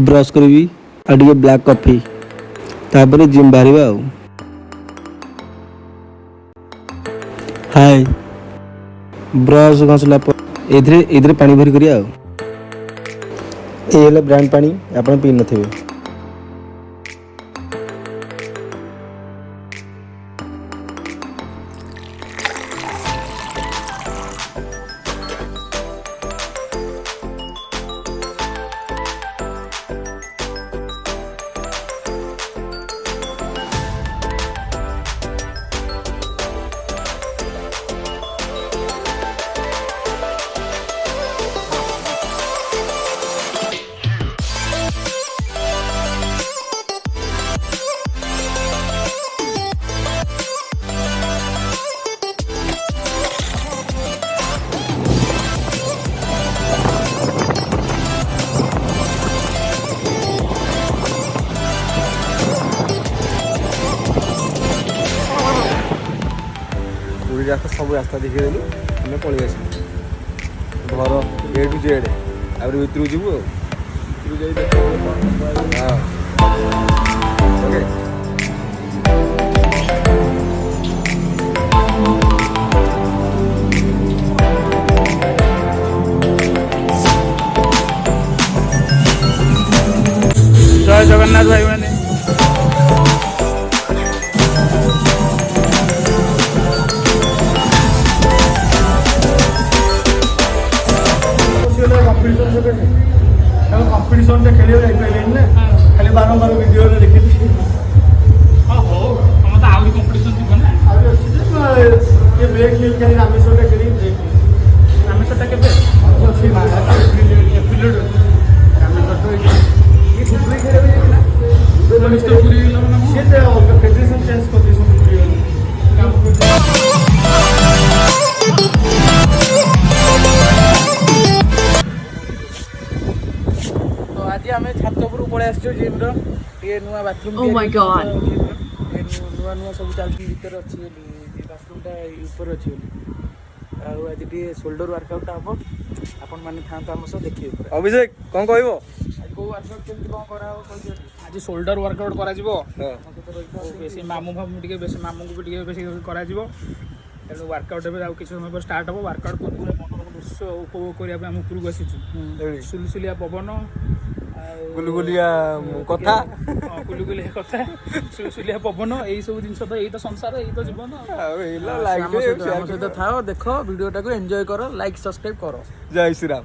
Brush करी आगे black coffee तापर जिम बाहर आउ हाय ब्रश घसला इधर पानी भरी करी आउ ये ब्रांड पानी आप पी नथिबे। रास्ता सब रास्ता देखीदेलु आम पलि आस घर ए टू जेड आगे भितर जीवु जय जगन्नाथ भाई मैंने कंपटीशन खेल ना खाली बारंबार वीडियो देखी आहरी कंपटीशन थी ना ये ब्रेक मिल खाली रामेश्वर खेली ब्रेक रामेश्वर केबे अच्छी एप्रिल फेडरेशन चेंज कर आज आम छात उपर पलि आस जिम नुआ बाथरूम Oh my God. नुआ नुआ सब चलती भर अच्छी बाथरूमटा ऊपर अच्छी आज शोल्डर वर्कआउट हम आपण मैंने था आम सह देखिए अभिषेक कौन कह को वर्कआउट केमती कौन करा आज शोल्डर वर्कआउट करा बेसी मामू फामू टे बेसी मामू को भी बेसी करा तेणु वर्कआउट ए किसी समय पर स्टार्ट हम वर्कआउट पूर्व मन दृश्य उपभोग करने आम उपरको आसीचु सुलसुलिया पवन गुलगुलिया कथा गुलगुलिया कथा सुलसुलिया पवन यही सब जिन तो यही तो संसार यही तो जीवन लाइक सहित था देख वीडियोटा को एंजॉय कर लाइक सब्सक्राइब कर जय श्री राम।